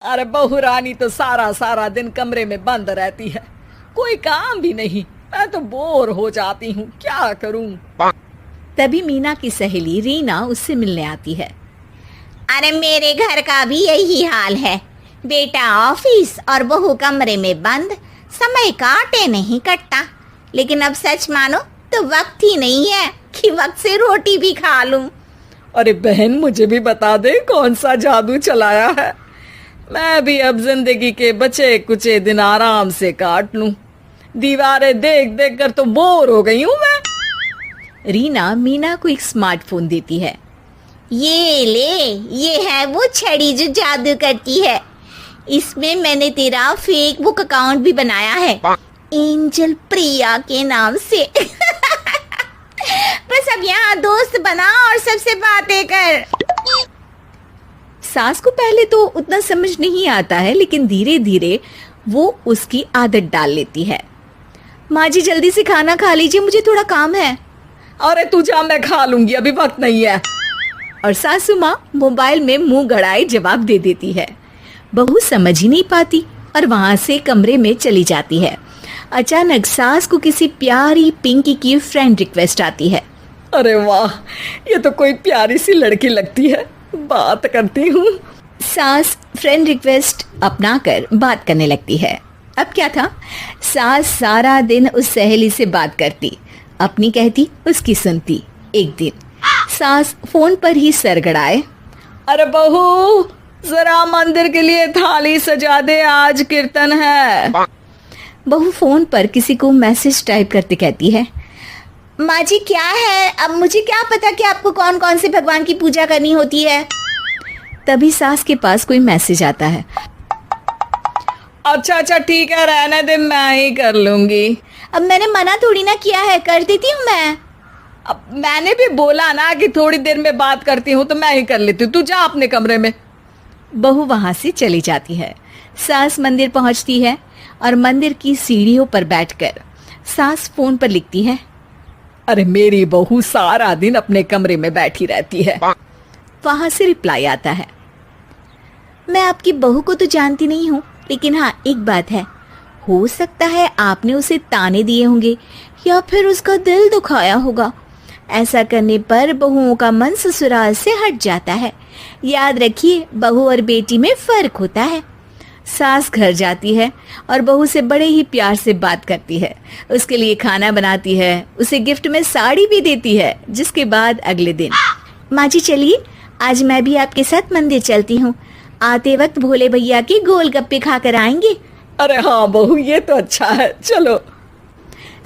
अरे बहू रानी तो सारा सारा दिन कमरे में बंद रहती है, कोई काम भी नहीं। मैं तो बोर हो जाती हूँ, क्या करूँ। तभी मीना की सहेली रीना उससे मिलने आती है। अरे मेरे घर का भी यही हाल है, बेटा ऑफिस और बहू कमरे में बंद, समय काटे नहीं कटता। लेकिन अब सच मानो तो वक्त ही नहीं है कि वक्त से रोटी भी खा लूं। अरे बहन, मुझे भी बता दे कौन सा जादू चलाया है। मैं भी अब जिंदगी के बचे कुचे दिन आराम से काट लूं। दीवारें देख देख कर तो बोर हो गई हूं मैं। रीना मीना को एक स्मार्टफोन देती है। ये ले, ये है वो छड़ी जो जादू करती है। इसमें मैंने तेरा फेसबुक अकाउंट भी बनाया है, एंजल प्रिया के नाम से। बस अब यहाँ दोस्त बना और सबसे बातें कर। सास को पहले तो उतना समझ नहीं आता है, लेकिन धीरे धीरे वो उसकी आदत डाल लेती है। माँ जी जल्दी से खाना खा लीजिए, मुझे थोड़ा काम है। अरे तू जा, मैं खा लूंगी, अभी वक्त नहीं है। और सासू माँ मोबाइल में मुंह गड़ाए जवाब दे देती है। बहू समझ ही नहीं पाती और वहां से कमरे में चली जाती है। अचानक सास को किसी प्यारी पिंकी की फ्रेंड रिक्वेस्ट आती है। अरे वाह, ये तो कोई प्यारी सी लड़की लगती है, बात करती हूँ। सास फ्रेंड रिक्वेस्ट अपनाकर बात करने लगती है। अब क्या था, सास सारा दिन उस सहेली से बात करती, अपनी कहती, उसकी सुनती। एक दिन सास फोन पर ही सर गड़ाए। अरे बहू, जरा मंदिर के लिए थाली सजा दे, आज कीर्तन है। बहू फोन पर किसी को मैसेज टाइप करते कहती है। माँ जी क्या है, अब मुझे क्या पता कि आपको कौन कौन से भगवान की पूजा करनी होती है। तभी सास के पास कोई मैसेज आता है। अच्छा अच्छा ठीक है, रहने दे, मैं ही कर लूंगी। अब मैंने मना थोड़ी ना किया है, कर देती हूँ मैं। अब मैंने भी बोला ना कि थोड़ी देर में बात करती हूँ, तो मैं ही कर लेती हूँ, तू जा अपने कमरे में। बहू वहां से चली जाती है। सास मंदिर पहुंचती है और मंदिर की सीढ़ियों पर बैठकर सास फोन पर लिखती है। अरे मेरी बहू सारा दिन अपने कमरे में बैठी रहती है। वहां से रिप्लाई आता है। मैं आपकी बहू को तो जानती नहीं हूँ, लेकिन हाँ एक बात है, हो सकता है आपने उसे ताने दिए होंगे या फिर उसका दिल दुखाया होगा। ऐसा करने पर बहुओं का मन ससुराल से हट जाता है। याद रखिए, बहू और बेटी में फर्क होता है। सास घर जाती है और बहू से बड़े ही प्यार से बात करती है, उसके लिए खाना बनाती है, उसे गिफ्ट में साड़ी भी देती है। जिसके बाद अगले दिन, माँ जी चलिए, आज मैं भी आपके साथ मंदिर चलती हूँ, आते वक्त भोले भैया के गोलगप्पे खा कर आएंगे। अरे हाँ बहू, ये तो अच्छा है, चलो।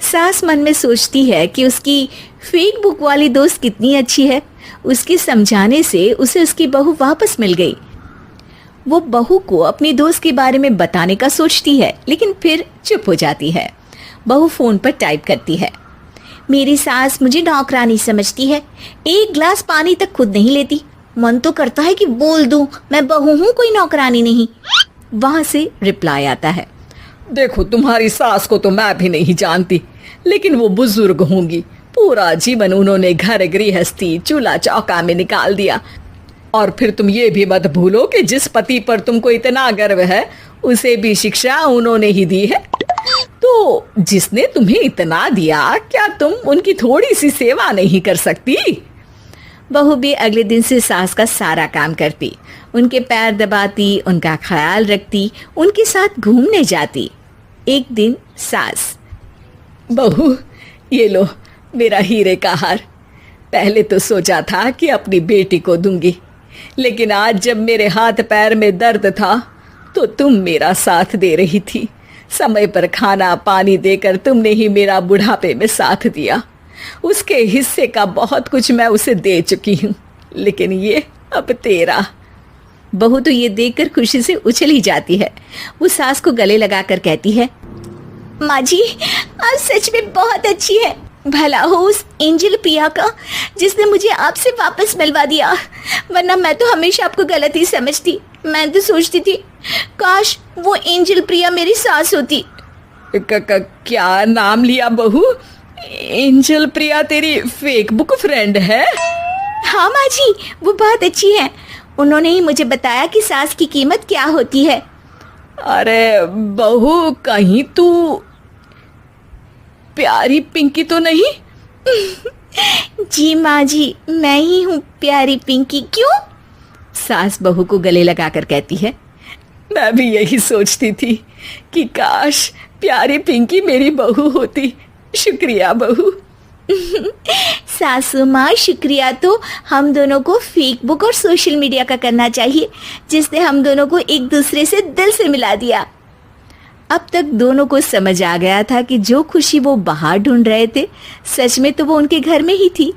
सास मन में सोचती है कि उसकी फेक बुक वाली दोस्त कितनी अच्छी है। उसके समझाने से उसे उसकी बहू वापस मिल गई। वो बहू को अपनी दोस्त के बारे में बताने का सोचती है, लेकिन फिर चुप हो जाती है। बहू फोन पर टाइप करती है। मेरी सास मुझे नौकरानी समझती है, एक गिलास पानी तक खुद नहीं लेती। मन तो करता है कि बोल दूं, मैं बहू हूँ, कोई नौकरानी नहीं। वहां से रिप्लाई आता है। देखो, तुम्हारी सास को तो मैं भी नहीं जानती, लेकिन वो बुजुर्ग होंगी। पूरा जीवन उन्होंने घर गृहस्थी चूल्हा चौका में निकाल दिया। और फिर तुम ये भी मत भूलो कि जिस पति पर तुमको इतना गर्व है, उसे भी शिक्षा उन्होंने ही दी है। तो जिसने तुम्हें इतना दिया, क्या तुम उनकी थोड़ी सी सेवा नहीं कर सकती? बहू भी अगले दिन से सास का सारा काम करती, उनके पैर दबाती, उनका ख्याल रखती, उनके साथ घूमने जाती। एक दिन सास, बहू ये लो मेरा हीरे का हार। पहले तो सोचा था कि अपनी बेटी को दूंगी, लेकिन आज जब मेरे हाथ पैर में दर्द था तो तुम मेरा साथ दे रही थी। समय पर खाना पानी देकर तुमने ही मेरा बुढ़ापे में साथ दिया। उसके हिस्से का बहुत कुछ मैं उसे दे चुकी हूँ, लेकिन ये अब तेरा। बहू तो ये देखकर खुशी से उछल ही जाती है। वो सास को गले लगाकर कहती है। माँ जी आप सच में बहुत अच्छी है। भला हो उस एंजल प्रिया का जिसने मुझे आपसे वापस मिलवा दिया, वरना मैं तो हमेशा आपको गलत ही समझती। मैं तो सोचती थी काश वो एंजल प्रिया मेरी सास होती। क्या नाम लिया बहू? एंजल प्रिया तेरी फेक बुक फ्रेंड है? हाँ माँ जी, वो बहुत अच्छी है। उन्होंने ही मुझे बताया कि सास की कीमत क्या होती है। अरे बहू, कहीं तू प्यारी पिंकी तो नहीं? जी माँ जी, मैं ही हूँ प्यारी पिंकी। क्यों? सास बहू को गले लगाकर कहती है। मैं भी यही सोचती थी कि काश प्यारी पिंकी मेरी बहू होती। शुक्रिया बहू। सासू माँ, शुक्रिया तो हम दोनों को फेसबुक और सोशल मीडिया का करना चाहिए, जिसने हम दोनों को एक दूसरे से दिल से मिला दिया। अब तक दोनों को समझ आ गया था कि जो खुशी वो बाहर ढूंढ रहे थे, सच में तो वो उनके घर में ही थी।